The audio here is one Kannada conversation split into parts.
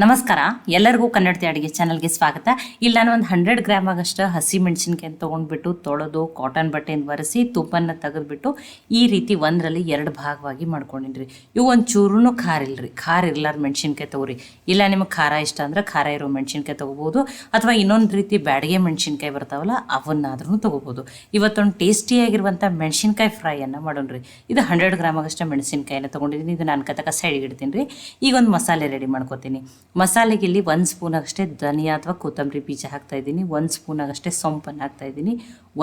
ನಮಸ್ಕಾರ, ಎಲ್ಲರಿಗೂ ಕನ್ನಡತಿ ಅಡುಗೆ ಚಾನಲ್ಗೆ ಸ್ವಾಗತ. ಇಲ್ಲಿ ನಾನು ಒಂದು 100 ಗ್ರಾಮ್ ಆಗಷ್ಟು ಹಸಿ ಮೆಣಸಿನ್ಕಾಯಿ ತೊಗೊಂಡ್ಬಿಟ್ಟು ತೊಳೆದು ಕಾಟನ್ ಬಟ್ಟೆಯಿಂದ ಒರೆಸಿ ತುಪ್ಪನ ತೆಗೆದುಬಿಟ್ಟು ಈ ರೀತಿ ಒಂದರಲ್ಲಿ 2 ಭಾಗವಾಗಿ ಮಾಡ್ಕೊಂಡಿನ್ರಿ. ಇವು ಒಂದು ಚೂರು ಖಾರ ಇಲ್ಲರಿ, ಖಾರ ಇರ್ಲಾರ ಮೆಣಸಿನ್ಕಾಯಿ ತೊಗೊರಿ. ಇಲ್ಲ ನಿಮಗೆ ಖಾರ ಇಷ್ಟ ಅಂದ್ರೆ ಖಾರ ಇರೋ ಮೆಣಸಿನ್ಕಾಯಿ ತೊಗೋಬೋದು, ಅಥವಾ ಇನ್ನೊಂದು ರೀತಿ ಬ್ಯಾಡಿಗೆ ಮೆಣಸಿನ್ಕಾಯಿ ಬರ್ತಾವಲ್ಲ ಅವನ್ನಾದ್ರೂ ತೊಗೋಬೋದು. ಇವತ್ತೊಂದು ಟೇಸ್ಟಿಯಾಗಿರುವಂಥ ಮೆಣಸಿನ್ಕಾಯಿ ಫ್ರೈಯನ್ನು ಮಾಡೋಣ್ರಿ. ಇದು 100 ಗ್ರಾಮ್ ಆಗಷ್ಟು ಮೆಣಸಿನ್ಕಾಯಿನ ತೊಗೊಂಡಿದ್ದೀನಿ. ಇದು ನಾನು ಕತಕ ಸೈಡಿಗೆ ಇಡ್ತೀನಿ ರೀ. ಈಗ ಒಂದು ಮಸಾಲೆ ರೆಡಿ ಮಾಡ್ಕೊತೀನಿ. ಮಸಾಲೆಗೆ ಇಲ್ಲಿ 1 ಸ್ಪೂನ್ ಆಗಷ್ಟೇ ಧನಿಯಾ ಅಥವಾ ಕೊತ್ತಂಬರಿ ಬೀಜ ಹಾಕ್ತಾಯಿದ್ದೀನಿ, 1 ಸ್ಪೂನ್ ಆಗಷ್ಟೇ ಸೊಂಪನ್ನು ಹಾಕ್ತಾಯಿದ್ದೀನಿ,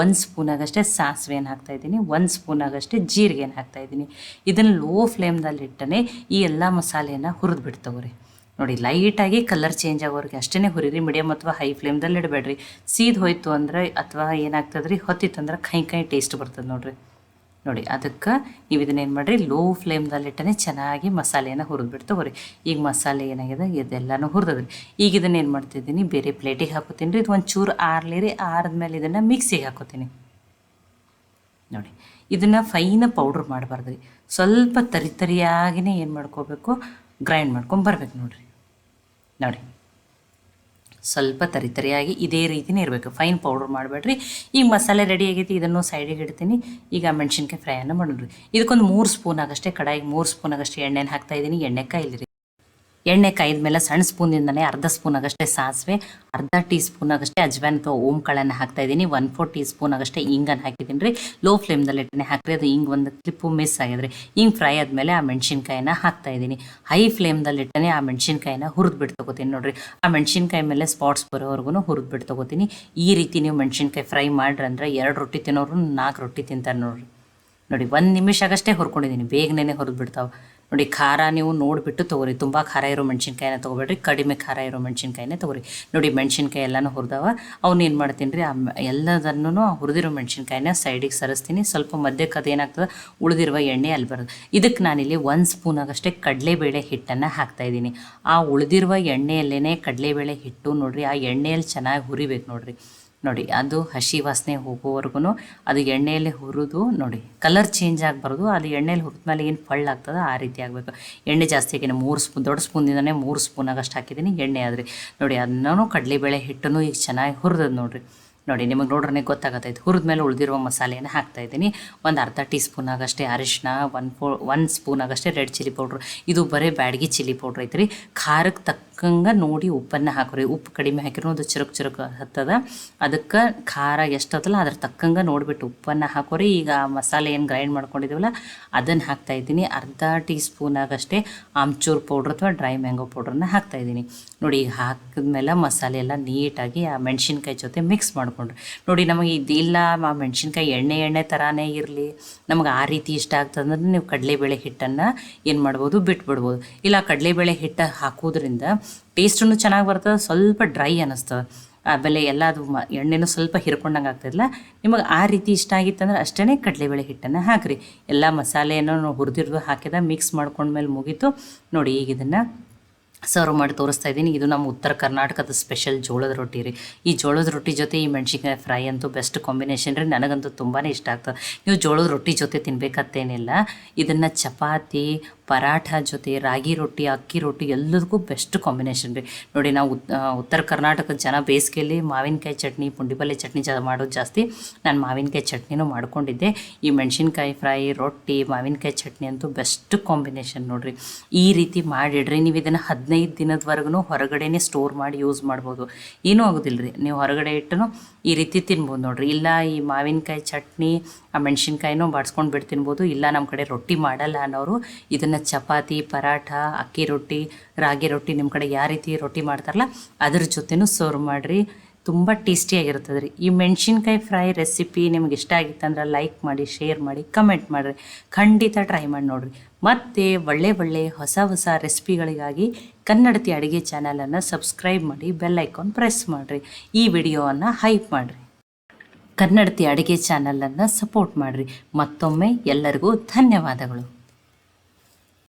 1 ಸ್ಪೂನ್ ಆಗಷ್ಟೇ ಸಾಸಿವೆಯನ್ನು ಹಾಕ್ತಾಯಿದ್ದೀನಿ, 1 ಸ್ಪೂನ್ ಆಗಷ್ಟೇ ಜೀರಿಗೆಯನ್ನು ಹಾಕ್ತಾಯಿದ್ದೀನಿ. ಇದನ್ನು ಲೋ ಫ್ಲೇಮ್ದಲ್ಲಿ ಇಟ್ಟನೆ ಈ ಎಲ್ಲ ಮಸಾಲೆಯನ್ನು ಹುರಿದು ಬಿಡ್ತವ್ರಿ. ನೋಡಿ, ಲೈಟಾಗಿ ಕಲರ್ ಚೇಂಜ್ ಆಗೋರಿಗೆ ಅಷ್ಟೇ ಹುರಿರಿ. ಮೀಡಿಯಮ್ ಅಥವಾ ಹೈ ಫ್ಲೇಮ್ದಲ್ಲಿ ಇಡಬೇಡ್ರಿ. ಸೀದ್ ಹೋಯ್ತು ಅಂದ್ರೆ ಅಥವಾ ಏನಾಗ್ತದೆ ರೀ, ಹೊತ್ತಿತ್ತಂದ್ರೆ ಕೈ ಟೇಸ್ಟ್ ಬರ್ತದೆ ನೋಡಿರಿ. ನೋಡಿ, ಅದಕ್ಕೆ ನೀವು ಇದನ್ನೇನು ಮಾಡಿರಿ, ಲೋ ಫ್ಲೇಮ್ದಲ್ಲಿಟ್ಟನೆ ಚೆನ್ನಾಗಿ ಮಸಾಲೆಯನ್ನು ಹುರಿದ್ಬಿಟ್ಟು ತಗೋರಿ. ಈಗ ಮಸಾಲೆ ಏನಾಗಿದೆ ಇದೆಲ್ಲನೂ ಹುರಿದ್ರಿ. ಈಗ ಇದನ್ನೇನು ಮಾಡ್ತಿದ್ದೀನಿ, ಬೇರೆ ಪ್ಲೇಟಿಗೆ ಹಾಕೋತೀನಿ ರೀ. ಇದು ಒಂದು ಚೂರು ಆರ್ಲಿರಿ. ಆರಿದ್ಮೇಲೆ ಇದನ್ನು ಮಿಕ್ಸಿಗೆ ಹಾಕೋತೀನಿ. ನೋಡಿ, ಇದನ್ನು ಫೈನ ಪೌಡ್ರ್ ಮಾಡಬಾರ್ದು ರೀ, ಸ್ವಲ್ಪ ತರಿಯಾಗಿನೇ ಏನು ಮಾಡ್ಕೋಬೇಕು, ಗ್ರೈಂಡ್ ಮಾಡ್ಕೊಂಡು ಬರ್ಬೇಕು ನೋಡಿರಿ. ನೋಡಿ, ಸ್ವಲ್ಪ ತರಿಯಾಗಿ ಇದೇ ರೀತಿಯೇ ಇರಬೇಕು, ಫೈನ್ ಪೌಡ್ರ್ ಮಾಡಬೇಡ್ರಿ. ಈಗ ಮಸಾಲೆ ರೆಡಿ ಆಗೈತಿ, ಇದನ್ನು ಸೈಡಿಗೆ ಇಡ್ತೀನಿ. ಈಗ ಮೆಣಸಿನ್ಕಾಯಿ ಫ್ರೈಯನ್ನು ಮಾಡೋಣ್ರಿ. ಇದಕ್ಕೊಂದು 3 ಸ್ಪೂನ್ ಆಗಷ್ಟೇ ಕಡಾಯಿಗೆ 3 ಸ್ಪೂನ್ ಆಗಷ್ಟೇ ಎಣ್ಣೆನ ಹಾಕ್ತಾಯಿದ್ದೀನಿ. ಎಣ್ಣೆ ಕಾಯಿಲ್ರಿ. ಎಣ್ಣೆ ಕಾಯ್ದ ಮೇಲೆ ಸಣ್ಣ ಸ್ಪೂನಿಂದನೇ ಅರ್ಧ ಸ್ಪೂನ್ ಆಗಷ್ಟೇ ಸಾಸಿವೆ, ಅರ್ಧ ಟೀ ಸ್ಪೂನ್ ಆಗಷ್ಟೇ ಅಜ್ವಾನ್ ಅಥವಾ ಓಂಕಾಳನ್ನು ಹಾಕ್ತಾಯಿದ್ದೀನಿ, 1/4 ಟೀ ಸ್ಪೂನ್ ಆಗಷ್ಟೇ ಇಂಗನ್ನು ಹಾಕಿದ್ದೀನಿ ರೀ. ಲೋ ಫ್ಲೇಮ್ದಲ್ಲಿ ಇಟ್ಟನೆ ಹಾಕ್ರಿ. ಅದು ಹಿಂಗೆ ಒಂದು ಕ್ಲಿಪ್ಪು ಮಿಸ್ ಆಗಿದ್ರಿ. ಹಿಂಗೆ ಫ್ರೈ ಆದಮೇಲೆ ಆ ಮೆಣಸಿನ್ಕಾಯಿನ ಹಾಕ್ತಾಯಿದ್ದೀನಿ. ಹೈ ಫ್ಲೇಮ್ದಲ್ಲಿ ಇಟ್ಟನೆ ಆ ಮೆಣಸಿನ್ಕಾಯಿನ ಹುರಿದ್ಬಿಟ್ಟು ತೊಗೋತೀನಿ ನೋಡಿರಿ. ಆ ಮೆಣಸಿನ್ಕಾಯಿ ಮೇಲೆ ಸ್ಪಾಟ್ಸ್ ಬರೋವರೆಗೂ ಹುರಿದ್ಬಿಟ್ಟು ತೊಗೋತೀನಿ. ಈ ರೀತಿ ನೀವು ಮೆಣಸಿನ್ಕಾಯಿ ಫ್ರೈ ಮಾಡ್ರಂದ್ರೆ 2 ರೊಟ್ಟಿ ತಿನ್ನೋರು 4 ರೊಟ್ಟಿ ತಿಂತಾರೆ ನೋಡಿರಿ. ನೋಡಿ, 1 ನಿಮಿಷ ಆಗಷ್ಟೇ ಹುರ್ಕೊಂಡಿದ್ದೀನಿ, ಬೇಗನೆ ಹುರಿದ್ಬಿಡ್ತಾವೆ. ನೋಡಿ, ಖಾರ ನೀವು ನೋಡಿಬಿಟ್ಟು ತೊಗೊರಿ. ತುಂಬ ಖಾರ ಇರೋ ಮೆಣಸಿನ್ಕಾಯಿನ ತೊಗೊಬೇಡ್ರಿ, ಕಡಿಮೆ ಖಾರ ಇರೋ ಮೆಣಸಿನ್ಕಾಯಿನೇ ತೊಗೊರಿ. ನೋಡಿ, ಮೆಣಸಿನ್ಕಾಯಿ ಎಲ್ಲನೂ ಹುರಿದವ. ಅವನ್ನೇನು ಮಾಡ್ತೀನಿ ರೀ, ಎಲ್ಲದನ್ನೂ ಹುರಿದಿರೋ ಮೆಣಸಿನ್ಕಾಯಿನ ಸೈಡಿಗೆ ಸರಿಸ್ತೀನಿ. ಸ್ವಲ್ಪ ಮಧ್ಯಕ್ಕೆ ಅದೇನಾಗ್ತದೆ, ಉಳಿದಿರುವ ಎಣ್ಣೆ ಅಲ್ಲಿ ಬರೋದು. ಇದಕ್ಕೆ ನಾನಿಲ್ಲಿ 1 ಸ್ಪೂನ್ ಆಗಷ್ಟೇ ಕಡಲೆಬೇಳೆ ಹಿಟ್ಟನ್ನು ಹಾಕ್ತಾಯಿದ್ದೀನಿ. ಆ ಉಳಿದಿರುವ ಎಣ್ಣೆಯಲ್ಲೇ ಕಡಲೆಬೇಳೆ ಹಿಟ್ಟು ನೋಡಿರಿ, ಆ ಎಣ್ಣೆಯಲ್ಲಿ ಚೆನ್ನಾಗಿ ಹುರಿಬೇಕು ನೋಡಿರಿ. ನೋಡಿ, ಅದು ಹಸಿ ವಾಸನೆ ಹೋಗೋವರೆಗೂ ಅದು ಎಣ್ಣೆಯಲ್ಲಿ ಹುರಿದು ನೋಡಿ, ಕಲರ್ ಚೇಂಜ್ ಆಗಬಾರ್ದು. ಅದು ಎಣ್ಣೆಯಲ್ಲಿ ಹುರಿದ ಮೇಲೆ ಏನು ಫಳ್ಳಾಗ್ತದೆ ಆ ರೀತಿ ಆಗಬೇಕು. ಎಣ್ಣೆ ಜಾಸ್ತಿ ಹಾಕಿನಿ, 3 ಸ್ಪೂನ್, ದೊಡ್ಡ ಸ್ಪೂನಿಂದನೇ 3 ಸ್ಪೂನ್ ಆಗಷ್ಟು ಹಾಕಿದ್ದೀನಿ ಎಣ್ಣೆ. ಆದರೆ ನೋಡಿ, ಅದನ್ನೂ ಕಡಲೆಬೇಳೆ ಹಿಟ್ಟನ್ನು ಈಗ ಚೆನ್ನಾಗಿ ಹುರಿದದ್ದು ನೋಡಿರಿ. ನೋಡಿ, ನಿಮಗೆ ನೋಡ್ರೆ ಗೊತ್ತಾಗತ್ತೈತೆ. ಹುರಿದ ಮೇಲೆ ಉಳಿದಿರುವ ಮಸಾಲೆಯನ್ನು ಹಾಕ್ತಾಯಿದ್ದೀನಿ. ಒಂದು ಅರ್ಧ ಟೀ ಸ್ಪೂನ್ ಆಗಷ್ಟೇ ಅರಿಶಿನ, 1 ಸ್ಪೂನ್ ಆಗಷ್ಟೇ ರೆಡ್ ಚಿಲ್ಲಿ ಪೌಡ್ರು. ಇದು ಬರೀ ಬ್ಯಾಡಗಿ ಚಿಲ್ಲಿ ಪೌಡ್ರ್ ಐತ್ರಿ. ಖಾರಕ್ಕೆ ತಕ್ಕಂಗೆ ನೋಡಿ ಉಪ್ಪನ್ನು ಹಾಕೋರಿ. ಉಪ್ಪು ಕಡಿಮೆ ಹಾಕಿರೋ ಅದು ಚುರುಕು ಹತ್ತದ. ಅದಕ್ಕೆ ಖಾರ ಎಷ್ಟದಲ್ಲ ಅದ್ರ ತಕ್ಕಂಗೆ ನೋಡಿಬಿಟ್ಟು ಉಪ್ಪನ್ನು ಹಾಕೋರಿ. ಈಗ ಮಸಾಲೆ ಏನು ಗ್ರೈಂಡ್ ಮಾಡ್ಕೊಂಡಿದ್ದೀವಲ್ಲ ಅದನ್ನು ಹಾಕ್ತಾಯಿದ್ದೀನಿ. ಅರ್ಧ ಟೀ ಸ್ಪೂನ್ ಆಗಷ್ಟೇ ಆಮ್ಚೂರ್ ಪೌಡ್ರ್ ಅಥವಾ ಡ್ರೈ ಮ್ಯಾಂಗೋ ಪೌಡ್ರನ್ನ ಹಾಕ್ತಾಯಿದ್ದೀನಿ. ನೋಡಿ, ಈಗ ಹಾಕಿದ್ಮೇಲೆ ಮಸಾಲೆ ಎಲ್ಲ ನೀಟಾಗಿ ಆ ಮೆಣಸಿನ್ಕಾಯಿ ಜೊತೆ ಮಿಕ್ಸ್ ಮಾಡ್ಕೊಂಡು ನೋಡಿ. ನಮಗೆ ಇದಿಲ್ಲ ಆ ಮೆಣಸಿನ್ಕಾಯಿ ಎಣ್ಣೆ ಥರನೇ ಇರಲಿ, ನಮಗೆ ಆ ರೀತಿ ಇಷ್ಟ ಆಗ್ತದಂದ್ರೆ ನೀವು ಕಡಲೆಬೇಳೆ ಹಿಟ್ಟನ್ನು ಏನು ಮಾಡ್ಬೋದು, ಬಿಟ್ಬಿಡ್ಬೋದು. ಇಲ್ಲ, ಕಡಲೆಬೇಳೆ ಹಿಟ್ಟು ಹಾಕೋದ್ರಿಂದ ಟೇಸ್ಟೂ ಚೆನ್ನಾಗಿ ಬರ್ತದೆ, ಸ್ವಲ್ಪ ಡ್ರೈ ಅನ್ನಿಸ್ತದೆ. ಆಮೇಲೆ ಎಲ್ಲ ಅದು ಎಣ್ಣೆನೂ ಸ್ವಲ್ಪ ಹಿರ್ಕೊಂಡಂಗೆ ಆಗ್ತದಲ್ಲ. ನಿಮಗೆ ಆ ರೀತಿ ಇಷ್ಟ ಆಗಿತ್ತಂದ್ರೆ ಅಷ್ಟೇ ಕಡಲೆಬೇಳೆ ಹಿಟ್ಟನ್ನು ಹಾಕಿರಿ. ಎಲ್ಲ ಮಸಾಲೆಯನ್ನು ಹುರಿದಿರೋದು ಹಾಕಿದ ಮಿಕ್ಸ್ ಮಾಡ್ಕೊಂಡ್ಮೇಲೆ ಮುಗೀತು ನೋಡಿ. ಈಗ ಇದನ್ನು ಸರ್ವ್ ಮಾಡಿ ತೋರಿಸ್ತಾ ಇದ್ದೀನಿ. ಇದು ನಮ್ಮ ಉತ್ತರ ಕರ್ನಾಟಕದ ಸ್ಪೆಷಲ್ ಜೋಳದ ರೊಟ್ಟಿ ರೀ. ಈ ಜೋಳದ ರೊಟ್ಟಿ ಜೊತೆ ಈ ಮೆಣಸಿನ್ಕಾಯಿ ಫ್ರೈ ಅಂತೂ ಬೆಸ್ಟ್ ಕಾಂಬಿನೇಷನ್ ರೀ. ನನಗಂತೂ ತುಂಬಾ ಇಷ್ಟ ಆಗ್ತದೆ. ನೀವು ಜೋಳದ ರೊಟ್ಟಿ ಜೊತೆ ತಿನ್ಬೇಕತ್ತೇನಿಲ್ಲ, ಇದನ್ನು ಚಪಾತಿ, ಪರಾಠ ಜೊತೆ, ರಾಗಿ ರೊಟ್ಟಿ, ಅಕ್ಕಿ ರೊಟ್ಟಿ ಎಲ್ಲದಕ್ಕೂ ಬೆಸ್ಟ್ ಕಾಂಬಿನೇಷನ್ ರೀ. ನೋಡಿ, ನಾವು ಉತ್ತರ ಕರ್ನಾಟಕದ ಜನ ಬೇಸಿಗೆಯಲ್ಲಿ ಮಾವಿನಕಾಯಿ ಚಟ್ನಿ, ಪುಂಡಿಪಲ್ಲೆ ಚಟ್ನಿ ಮಾಡೋದು ಜಾಸ್ತಿ. ನಾನು ಮಾವಿನಕಾಯಿ ಚಟ್ನಿನೂ ಮಾಡ್ಕೊಂಡಿದ್ದೆ. ಈ ಮೆಣಸಿನ್ಕಾಯಿ ಫ್ರೈ, ರೊಟ್ಟಿ, ಮಾವಿನಕಾಯಿ ಚಟ್ನಿ ಅಂತೂ ಬೆಸ್ಟ್ ಕಾಂಬಿನೇಷನ್ ನೋಡಿರಿ. ಈ ರೀತಿ ಮಾಡಿಡ್ರಿ. ನೀವು ಇದನ್ನು 15 ದಿನದವರೆಗೂ ಹೊರಗಡೆನೇ ಸ್ಟೋರ್ ಮಾಡಿ ಯೂಸ್ ಮಾಡ್ಬೋದು, ಏನೂ ಆಗೋದಿಲ್ಲ ರೀ. ನೀವು ಹೊರಗಡೆ ಇಟ್ಟು ಈ ರೀತಿ ತಿನ್ಬೋದು ನೋಡಿರಿ. ಇಲ್ಲ, ಈ ಮಾವಿನಕಾಯಿ ಚಟ್ನಿ ಆ ಮೆಣಸಿನ್ಕಾಯಿನೂ ಬಾಡ್ಸ್ಕೊಂಡು ಬಿಟ್ಟು ತಿನ್ಬೋದು. ಇಲ್ಲ, ನಮ್ಮ ಕಡೆ ರೊಟ್ಟಿ ಮಾಡಲ್ಲ ಅನ್ನೋರು ಇದನ್ನು ಚಪಾತಿ, ಪರಾಠ, ಅಕ್ಕಿ ರೊಟ್ಟಿ, ರಾಗಿ ರೊಟ್ಟಿ, ನಿಮ್ಮ ಕಡೆ ಯಾವ ರೀತಿ ರೊಟ್ಟಿ ಮಾಡ್ತಾರಲ್ಲ ಅದ್ರ ಜೊತೆನೂ ಸರ್ವ್ ಮಾಡಿರಿ. ತುಂಬ ಟೇಸ್ಟಿಯಾಗಿರ್ತದೆ ರೀ. ಈ ಮೆಣಸಿನ್ಕಾಯಿ ಫ್ರೈ ರೆಸಿಪಿ ನಿಮ್ಗೆ ಇಷ್ಟ ಆಗಿತ್ತಂದ್ರೆ ಲೈಕ್ ಮಾಡಿ, ಶೇರ್ ಮಾಡಿ, ಕಮೆಂಟ್ ಮಾಡಿರಿ. ಖಂಡಿತ ಟ್ರೈ ಮಾಡಿ ನೋಡಿರಿ. ಮತ್ತು ಒಳ್ಳೆ ಹೊಸ ರೆಸಿಪಿಗಳಿಗಾಗಿ ಕನ್ನಡತಿ ಅಡುಗೆ ಚಾನಲನ್ನು ಸಬ್ಸ್ಕ್ರೈಬ್ ಮಾಡಿ, ಬೆಲ್ ಐಕಾನ್ ಪ್ರೆಸ್ ಮಾಡಿರಿ. ಈ ವಿಡಿಯೋವನ್ನು ಹೈಪ್ ಮಾಡಿರಿ. ಕನ್ನಡತಿ ಅಡುಗೆ ಚಾನಲನ್ನು ಸಪೋರ್ಟ್ ಮಾಡಿರಿ. ಮತ್ತೊಮ್ಮೆ ಎಲ್ಲರಿಗೂ ಧನ್ಯವಾದಗಳು.